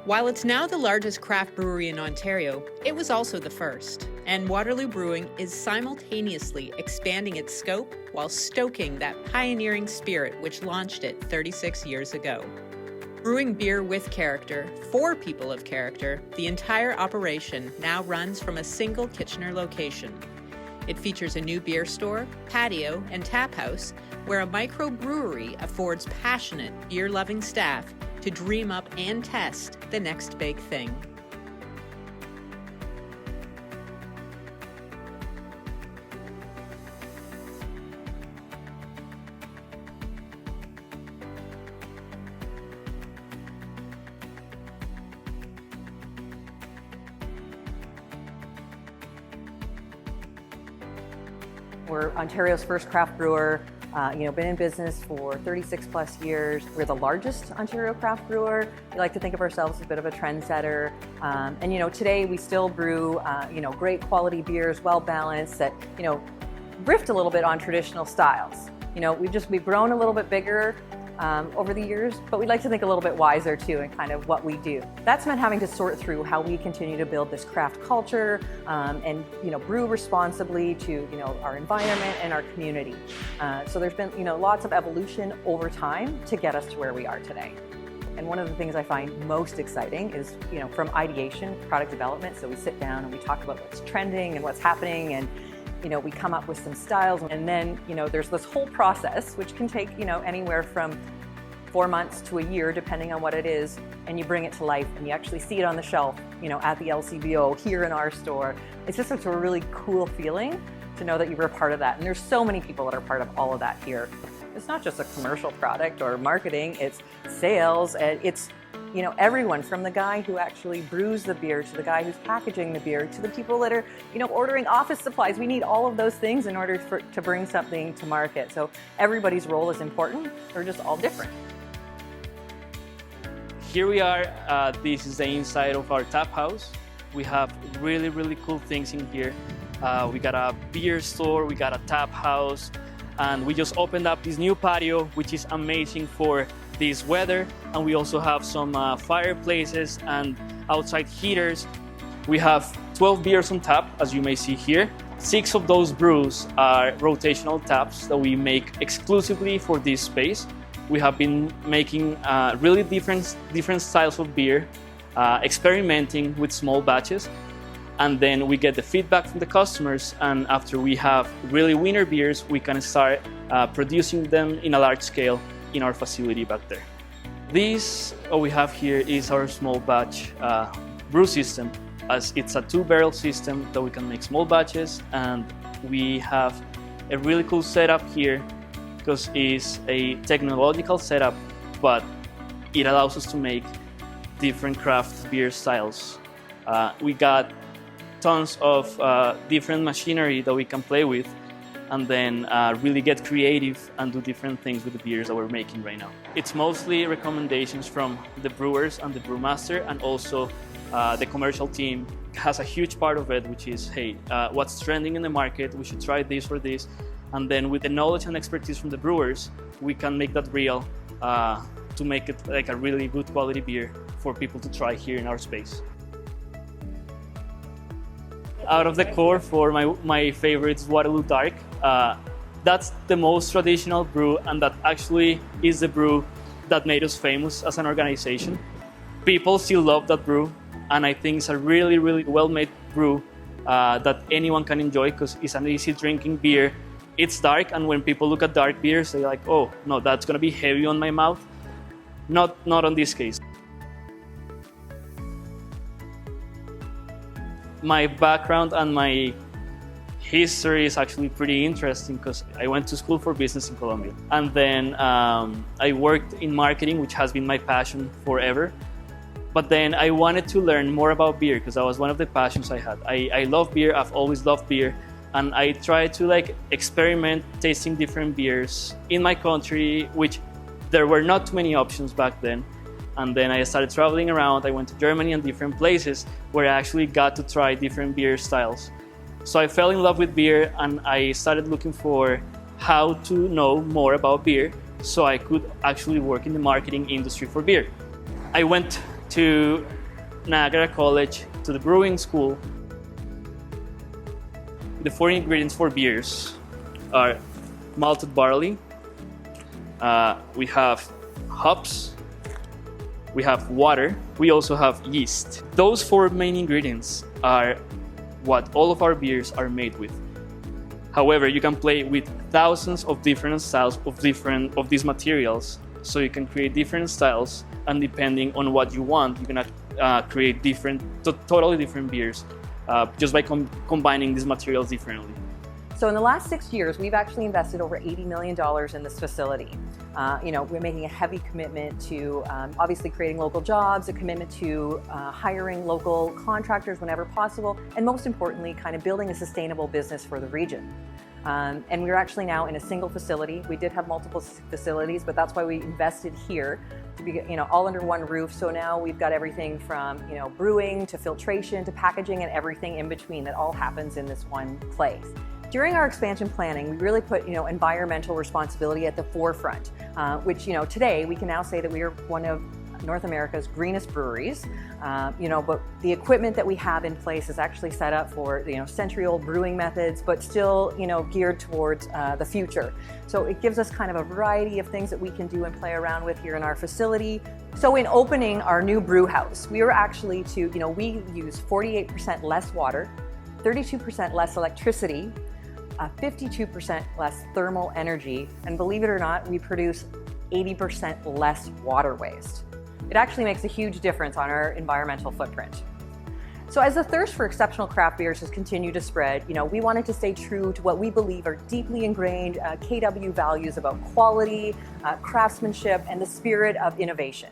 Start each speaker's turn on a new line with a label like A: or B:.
A: While it's now the largest craft brewery in Ontario, it was also the first. And Waterloo Brewing is simultaneously expanding its scope while stoking that pioneering spirit which launched it 36 years ago. Brewing beer with character, for people of character, the entire operation now runs from a single Kitchener location. It features a new beer store, patio, and Taphouse, where a micro-brewery affords passionate, beer-loving staff to dream up and test the next big thing.
B: We're Ontario's first craft brewer, been in business for 36 plus years. We're the largest Ontario craft brewer. We like to think of ourselves as a bit of a trendsetter. Today we still brew, great quality beers, well balanced, that, riffed a little bit on traditional styles. We've grown a little bit bigger over the years, but we'd like to think a little bit wiser too in kind of what we do. That's meant having to sort through how we continue to build this craft culture and brew responsibly to our environment and our community. So there's been lots of evolution over time to get us to where we are today. And one of the things I find most exciting is from ideation, product development. So we sit down and we talk about what's trending and what's happening, and we come up with some styles, and then there's this whole process which can take anywhere from 4 months to a year depending on what it is, and you bring it to life and you actually see it on the shelf at the LCBO here in our store. It's just such a really cool feeling to know that you were a part of that, and there's so many people that are part of all of that here. It's not just a commercial product or marketing, it's sales, and it's everyone from the guy who actually brews the beer to the guy who's packaging the beer to the people that are, ordering office supplies. We need all of those things in order to bring something to market. So everybody's role is important. They're just all different.
C: Here we are. This is the inside of our tap house. We have really, really cool things in here. We got a beer store, we got a tap house, and we just opened up this new patio, which is amazing for this weather. And we also have some fireplaces and outside heaters. We have 12 beers on tap, as you may see here. 6 of those brews are rotational taps that we make exclusively for this space. We have been making really different styles of beer, experimenting with small batches, and then we get the feedback from the customers, and after we have really winner beers, we can start producing them in a large scale in our facility back there. This, what we have here, is our small batch brew system, as it's a 2-barrel system that we can make small batches, and we have a really cool setup here because it's a technological setup, but it allows us to make different craft beer styles. We got tons of different machinery that we can play with, and then really get creative and do different things with the beers that we're making right now. It's mostly recommendations from the brewers and the brewmaster, and also the commercial team has a huge part of it, which is, hey, what's trending in the market, we should try this or this, and then with the knowledge and expertise from the brewers, we can make that real to make it like a really good quality beer for people to try here in our space. Out of the core, for my favorites, Waterloo Dark. That's the most traditional brew, and that actually is the brew that made us famous as an organization. People still love that brew, and I think it's a really, really well-made brew that anyone can enjoy because it's an easy drinking beer. It's dark, and when people look at dark beers, they're like, oh, no, that's gonna be heavy on my mouth. Not on this case. My background and my history is actually pretty interesting because I went to school for business in Colombia. And then I worked in marketing, which has been my passion forever. But then I wanted to learn more about beer because that was one of the passions I had. I love beer, I've always loved beer. And I tried to experiment tasting different beers in my country, which there were not too many options back then. And then I started traveling around. I went to Germany and different places where I actually got to try different beer styles. So I fell in love with beer, and I started looking for how to know more about beer so I could actually work in the marketing industry for beer. I went to Niagara College, to the brewing school. The 4 ingredients for beers are malted barley, we have hops, we have water, we also have yeast. Those 4 main ingredients are what all of our beers are made with. However, you can play with thousands of different styles of these materials, so you can create different styles, and depending on what you want, you can create totally different beers just by combining these materials differently.
B: So in the last 6 years, we've actually invested over $80 million in this facility. We're making a heavy commitment to obviously creating local jobs, a commitment to hiring local contractors whenever possible, and most importantly, kind of building a sustainable business for the region. And we're actually now in a single facility. We did have multiple facilities, but that's why we invested here to be, all under one roof. So now we've got everything from, brewing to filtration to packaging and everything in between that all happens in this one place. During our expansion planning, we really put, environmental responsibility at the forefront, which, today we can now say that we are one of North America's greenest breweries, but the equipment that we have in place is actually set up for, century-old brewing methods, but still, geared towards the future. So it gives us kind of a variety of things that we can do and play around with here in our facility. So in opening our new brew house, we were actually we use 48% less water, 32% less electricity, 52% less thermal energy, and believe it or not, we produce 80% less water waste. It actually makes a huge difference on our environmental footprint. So as the thirst for exceptional craft beers has continued to spread, we wanted to stay true to what we believe are deeply ingrained KW values about quality, craftsmanship, and the spirit of innovation.